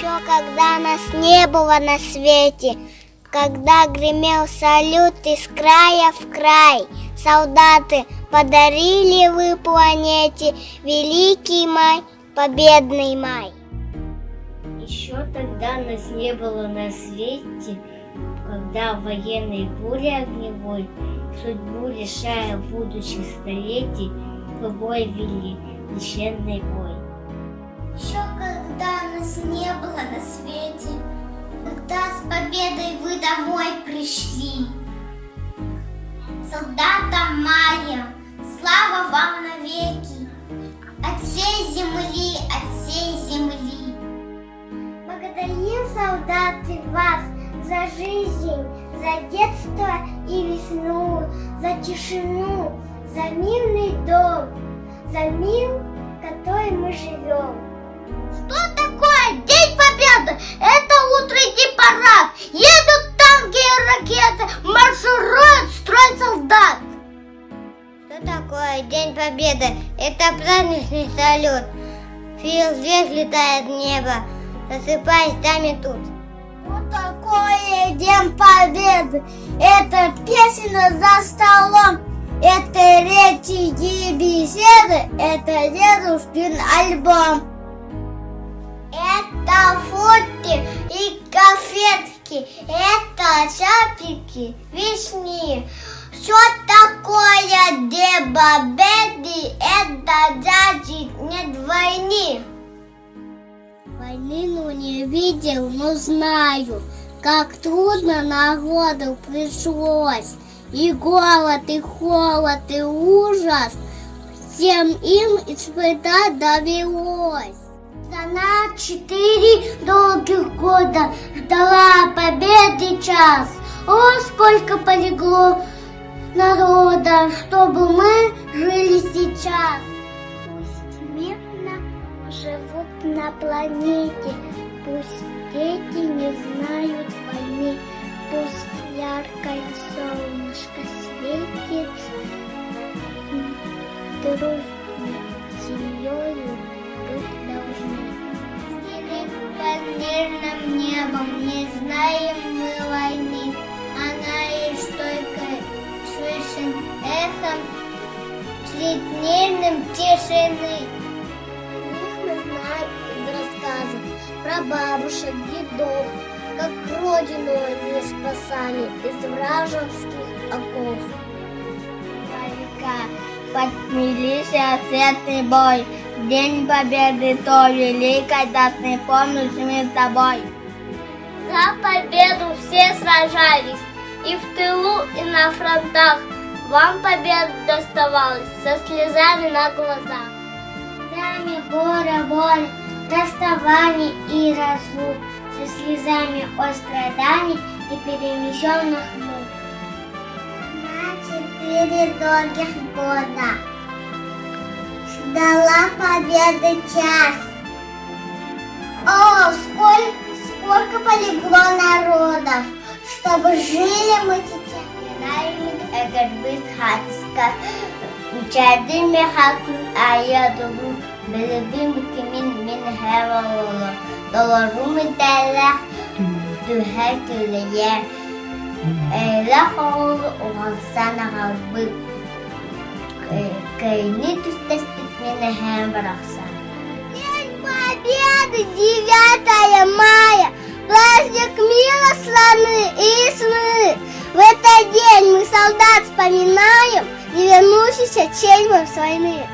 Еще когда нас не было на свете, когда гремел салют из края в край, солдаты, подарили вы планете великий май, победный май. Еще тогда нас не было на свете, когда военной бури огневой, судьбу решая будущих столетий, вы бой вели, священный бой. Еще когда нас не было на свете, когда с победой вы домой пришли, солдатам мая, слава вам навеки, от всей земли, от всей земли. Благодарим, солдаты, вас за жизнь, за детство и весну, за тишину, за мирный дом, за мир, в котором мы живем. Что такое День Победы? Это утренний парад. Едут танки и ракеты, марширует строй солдат. Что такое День Победы? Это праздничный салют. Фейерверк летает в небо, засыпаясь там и тут. Что такое День Победы? Это песня за столом, это речи и беседы, это дедушкин альбом. Это фотки и конфетки, это шапики, вишни. Что такое День Победы? Это значит нет войны. Войны не видел, но знаю, как трудно народу пришлось. И голод, и холод, и ужас всем им испытать довелось. Страна 4 долгих года ждала победы час. О, сколько полегло народа, чтобы мы жили сейчас. Пусть мирно живут на планете, пусть дети не знают войны, пусть яркое солнышко светит, дружной семьёю быть должны. Под мирным небом не знаем мы войны, она лишь только слышен эхом средь нервным тишины. Мы знаем из рассказов про бабушек, дедов, как родину они спасали из вражеских оков. Войска поднялись ответный бой. День Победы то великой даты, помнишь мы с тобой. За победу все сражались, и в тылу, и на фронтах. Вам победа доставалась со слезами на глазах. Слезами горе, боль, расставаний и разлук, со слезами от страданий и перенесенных мук. На 4 долгих года ждала победы час. О, сколько полегло народов, чтобы жили мы сейчас. Наймит эгербит хатска, учардын мехакун аядуру, белебим кимин мин хевалоло, доларумы дайлах, духер тулеер, эйлах оğlu oğalsana halbık, кайны тустастык мин хем барахсан. День Победы, 9 мая, праздник мира, страны и сны. В этот день мы солдат вспоминаем, не вернувшихся чельмов с войны.